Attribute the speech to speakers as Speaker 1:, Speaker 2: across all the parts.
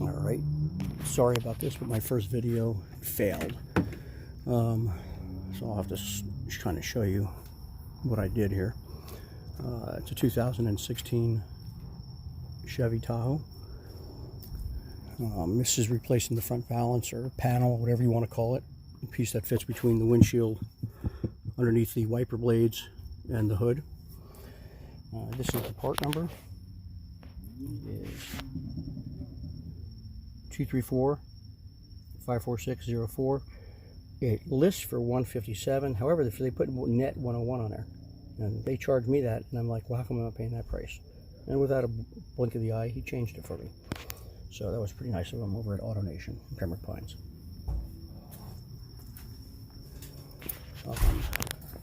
Speaker 1: Alright, sorry about this, but my first video failed. So I'll have to just kind of show you what I did here. It's a 2016 Chevy Tahoe. This is replacing the front valance or panel, whatever you want to call it. A piece that fits between the windshield, underneath the wiper blades, and the hood. This is the part number. It is 234-54604. It lists for $157. However, they put net 101 on there, and they charged me that, and I'm like, well, how come I'm not paying that price? And without a blink of the eye, he changed it for me. So that was pretty nice of him over at AutoNation in Pembroke Pines.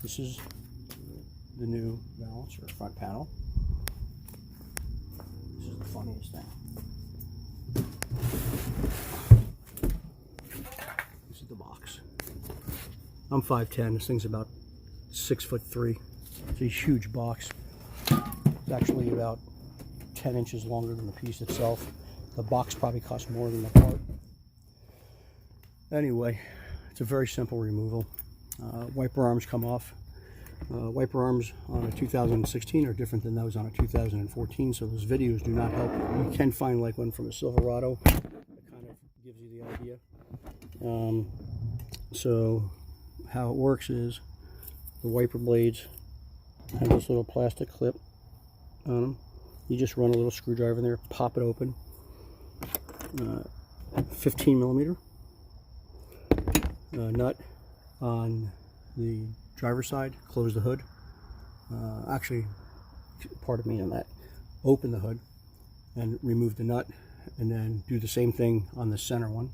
Speaker 1: This is the new valance or front panel. This is the funniest thing. This is the box. I'm 5'10". This thing's about 6'3". It's a huge box. It's actually about 10 inches longer than the piece itself. The box probably costs more than the part. Anyway, it's a very simple removal. Wiper arms come off. Wiper arms on a 2016 are different than those on a 2014, so those videos do not help. You can find like one from a Silverado. It kind of gives you the idea. So how it works is the wiper blades have this little plastic clip on them. You just run a little screwdriver in there, pop it open. 15 millimeter nut on the driver's side, close the hood. Actually, pardon me on that. Open the hood and remove the nut, and then do the same thing on the center one,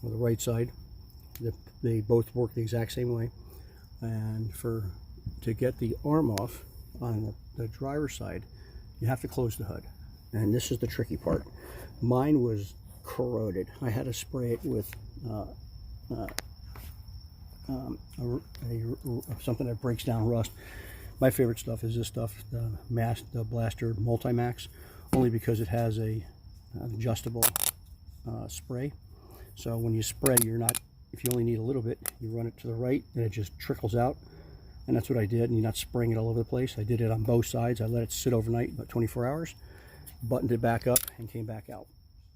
Speaker 1: or the right side. They both work the exact same way. And to get the arm off on the driver's side, you have to close the hood. And this is the tricky part. Mine was corroded. I had to spray it with something that breaks down rust. My favorite stuff is this stuff, the Blaster Multi-Max, only because it has an adjustable spray. So when you spray, if you only need a little bit, you run it to the right and it just trickles out. And that's what I did, and you're not spraying it all over the place. I did it on both sides. I let it sit overnight, about 24 hours, buttoned it back up, and came back out.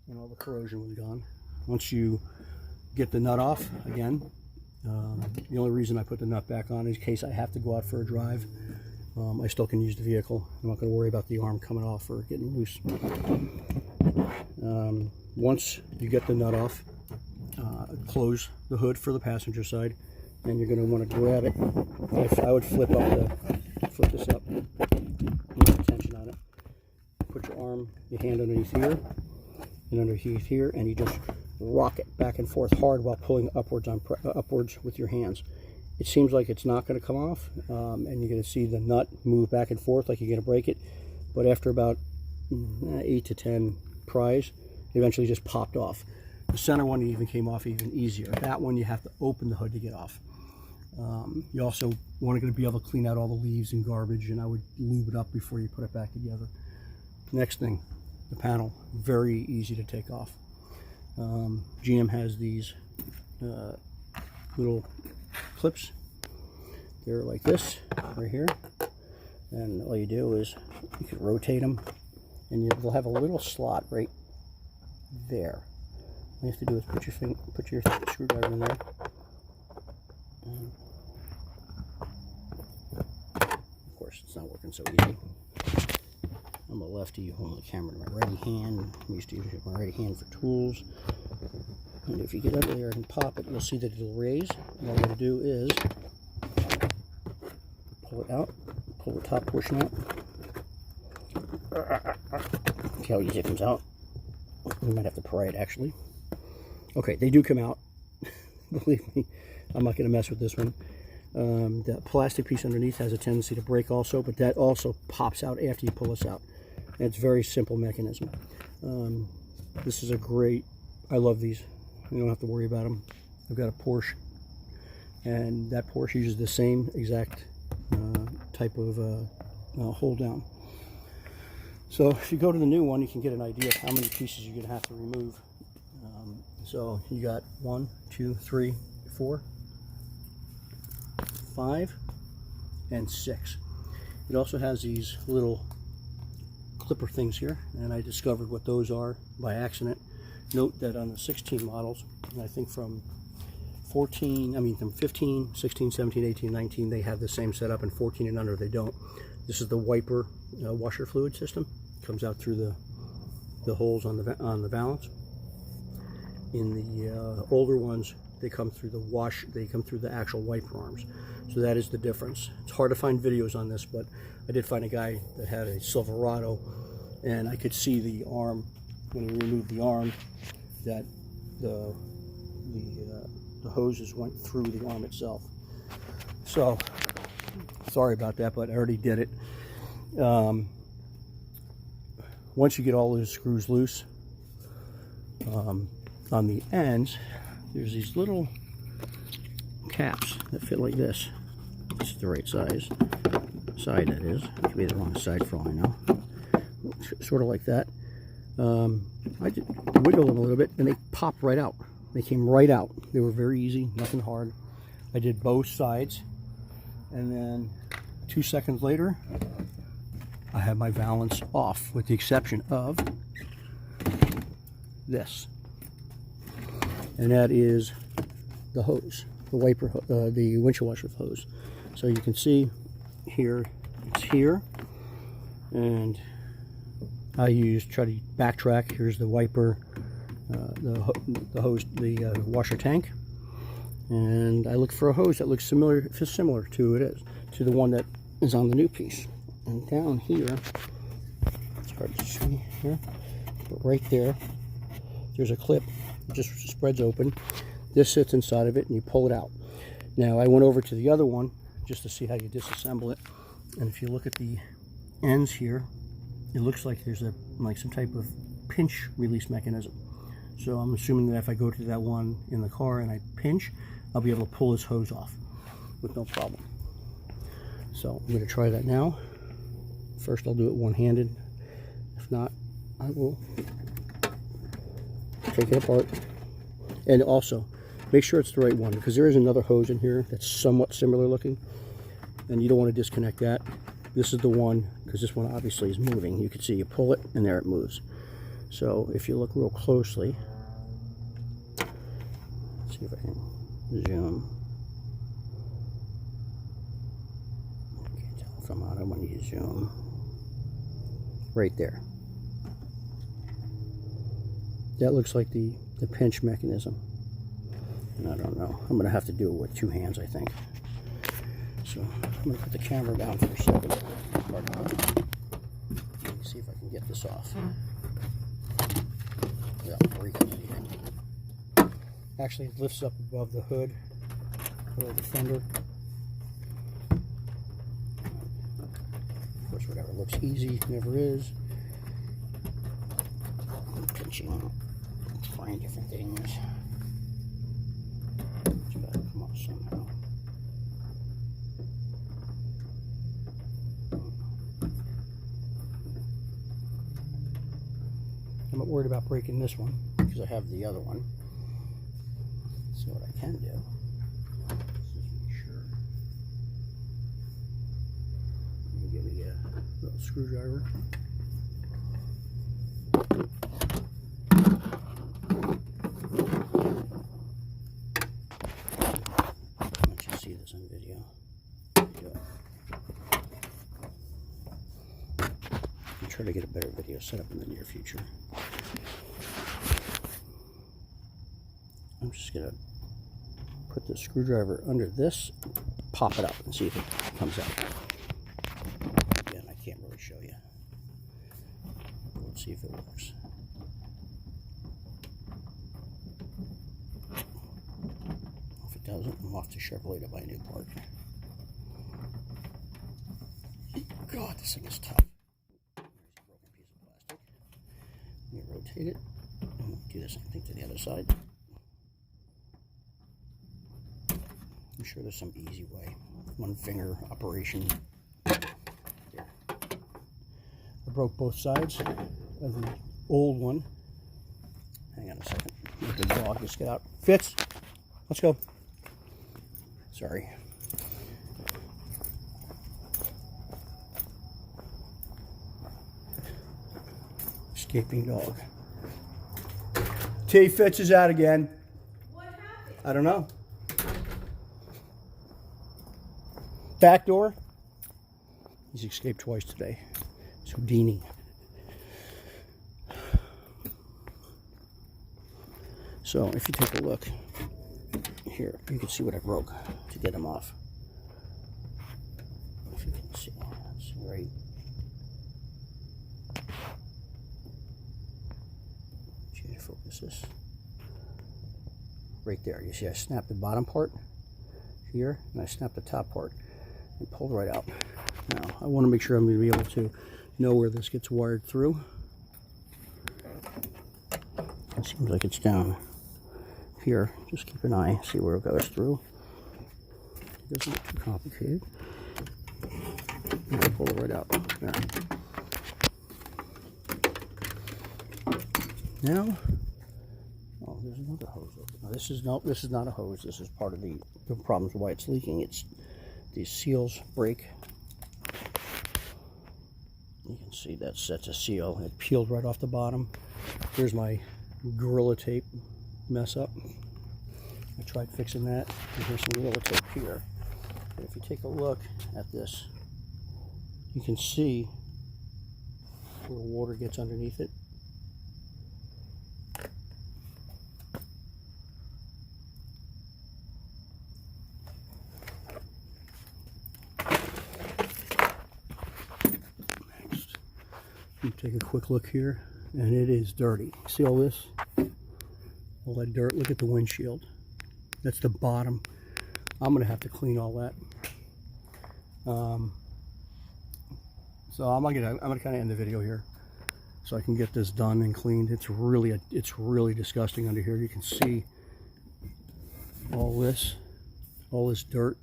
Speaker 1: And all the corrosion was gone. Once you get the nut off, again, the only reason I put the nut back on is in case I have to go out for a drive. I still can use the vehicle. I'm not going to worry about the arm coming off or getting loose. Once you get the nut off, close the hood for the passenger side, and you're going to want to grab it. I would flip this up, put tension on it. Put your hand underneath here, and underneath here, and you just rock it back and forth hard while pulling upwards with your hands. It seems like it's not going to come off, and you're going to see the nut move back and forth like you're going to break it. But after about 8 to 10 pries, it eventually just popped off. The center one even came off even easier. That one you have to open the hood to get off. You also want to be able to clean out all the leaves and garbage, and I would lube it up before you put it back together. Next thing, the panel, very easy to take off. GM has these little clips. They're like this right here, and all you do is you can rotate them, and you'll have a little slot right there. All you have to do is put your screwdriver in there. Of course, it's not working so easy. I'm a lefty, holding the camera in my right hand. I'm used to using my right hand for tools. And if you get under there and pop it, you'll see that it'll raise. And all you gotta do is pull it out, pull the top portion out. See how easy it comes out? We might have to pry it actually. Okay, they do come out. Believe me, I'm not going to mess with this one. The plastic piece underneath has a tendency to break also, but that also pops out after you pull this out. And it's a very simple mechanism. This is a great, I love these. You don't have to worry about them. I've got a Porsche, and that Porsche uses the same exact type of hold down. So if you go to the new one, you can get an idea of how many pieces you're going to have to remove. So you got 1, 2, 3, 4, 5, and 6. It also has these little clipper things here, and I discovered what those are by accident. Note that on the 16 models, and I think from 15, 16, 17, 18, 19, they have the same setup, and 14 and under they don't. This is the wiper washer fluid system. It comes out through the holes on the valance. In the older ones, they come through the actual wiper arms. So that is the difference. It's hard to find videos on this, but I did find a guy that had a Silverado, and I could see the arm, when he removed the arm, that the hoses went through the arm itself. So sorry about that, but I already did it. Once you get all those screws loose, on the ends, there's these little caps that fit like this. This is the right side that is. It could be the wrong side for all I know. Sort of like that. I just wiggled them a little bit and they popped right out. They came right out. They were very easy, nothing hard. I did both sides, and then 2 seconds later, I had my valance off, with the exception of this. And that is the hose, the wiper, the windshield washer hose. So you can see here, it's here, and I try to backtrack. Here's the wiper, the hose, the washer tank, and I look for a hose that looks similar to the one that is on the new piece. And down here, it's hard to see here, but right there, there's a clip. It just spreads open. This sits inside of it, and you pull it out. Now I went over to the other one just to see how you disassemble it, and if you look at the ends here, it looks like there's some type of pinch release mechanism. So I'm assuming that if I go to that one in the car and I pinch, I'll be able to pull this hose off with no problem. So I'm going to try that now. First I'll do it one-handed. If not, I will take it apart. And also, make sure it's the right one, because there is another hose in here that's somewhat similar looking, and you don't want to disconnect that. This is the one, because this one obviously is moving. You can see you pull it, and there it moves. So if you look real closely, let's see if I can zoom. I can't tell if I'm out. I want you to zoom. Right there. That looks like the pinch mechanism. And I don't know. I'm going to have to do it with 2 hands, I think. So I'm going to put the camera down for a second. See if I can get this off without breaking anything. Actually, it lifts up above the hood, below the fender. Of course, whatever looks easy never is. I'm pinching, trying different things. It's got to come off somehow. I'm not worried about breaking this one because I have the other one. So what I can do is make sure. Let me give me a little screwdriver. Let you see this on video. There you go. I'll try to get a better video set up in the near future. I'm just going to put the screwdriver under this, pop it up, and see if it comes out. Again, I can't really show you. Let's see if it works. If it doesn't, I'm off to Chevrolet to buy a new part. God, this thing is tough. There's a broken piece of plastic. Let me rotate it. And we'll do the same thing to the other side. I'm sure there's some easy way. One finger operation. There. A broke both sides of the old one. Hang on a second. Let the dog just get out. Fitz, let's go. Sorry. Escaping dog. T. Fitz is out again.
Speaker 2: What happened?
Speaker 1: I don't know. Back door. He's escaped twice today. It's Houdini. So if you take a look here, you can see what I broke to get him off. If you can see, that's right. Change focus this. Right there. You see I snapped the bottom part here, and I snapped the top part and pulled right out. Now I want to make sure I'm going to be able to know where this gets wired through. It seems like it's down here. Just keep an eye, see where it goes through. It doesn't get too complicated. And pull it right out. There. Now, oh, there's another hose. Now, this is not a hose. This is part of the problems why it's leaking. It's these seals break. You can see that's a seal. It peeled right off the bottom. Here's my Gorilla Tape mess up. I tried fixing that, and here's some Gorilla Tape here. But if you take a look at this, you can see where water gets underneath it. Next, you take a quick look here, and it is dirty. See all this? All that dirt. Look at the windshield. That's the bottom. I'm gonna have to clean all that. So I'm gonna kind of end the video here, so I can get this done and cleaned. It's really disgusting under here. You can see all this dirt.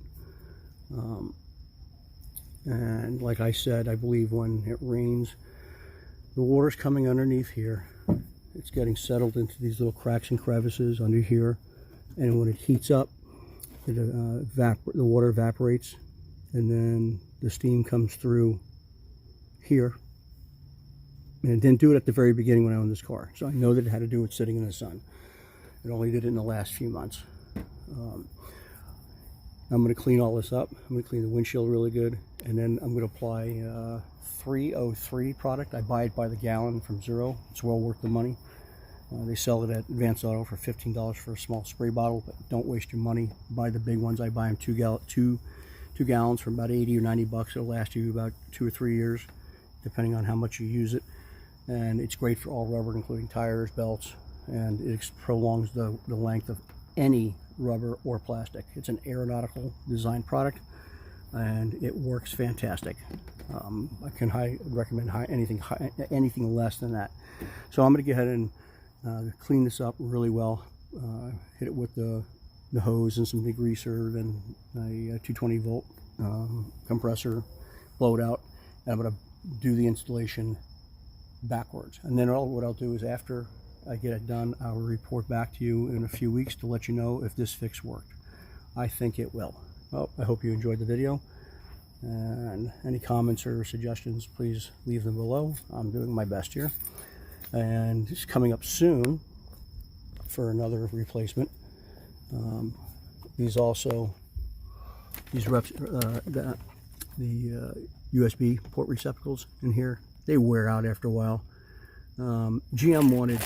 Speaker 1: And like I said, I believe when it rains, the water's coming underneath here. It's getting settled into these little cracks and crevices under here, and when it heats up, the water evaporates, and then the steam comes through here. And it didn't do it at the very beginning when I owned this car, so I know that it had to do with sitting in the sun. It only did it in the last few months. I'm going to clean all this up. I'm going to clean the windshield really good, and then I'm going to apply 303 product. I buy it by the gallon from Zero. It's well worth the money. They sell it at Advanced Auto for $15 for a small spray bottle, but don't waste your money. Buy the big ones. I buy them two gallons for about 80 or 90 bucks. It'll last you about 2 or 3 years, depending on how much you use it. And it's great for all rubber, including tires, belts, and it prolongs the length of any rubber or plastic. It's an aeronautical design product, and it works fantastic. I can recommend anything less than that. So I'm going to go ahead and clean this up really well. Hit it with the hose and some degreaser and a 220 volt compressor, blow it out, and I'm going to do the installation backwards. And then what I'll do is, after I get it done, I will report back to you in a few weeks to let you know if this fix worked. I think it will. Well, I hope you enjoyed the video, and any comments or suggestions, please leave them below. I'm doing my best here, and it's coming up soon for another replacement. These USB port receptacles in here, they wear out after a while. GM wanted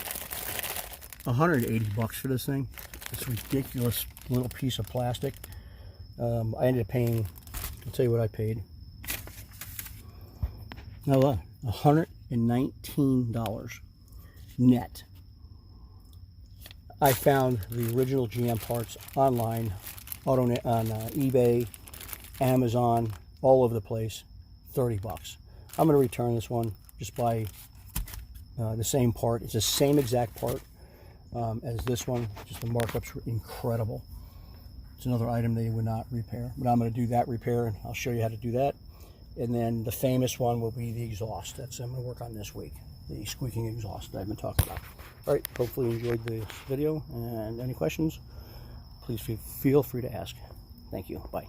Speaker 1: 180 bucks for this thing. This ridiculous little piece of plastic. I ended up paying, I'll tell you what I paid. Now look, $119 net. I found the original GM parts online, on eBay, Amazon, all over the place, 30 bucks. I'm going to return this one, just buy the same part. It's the same exact part as this one, just the markups were incredible. It's another item they would not repair, but I'm going to do that repair, and I'll show you how to do that. And then the famous one will be the exhaust. That's I'm going to work on this week. The squeaking exhaust that I've been talking about. All right, hopefully you enjoyed this video, and any questions, please feel free to ask. Thank you. Bye.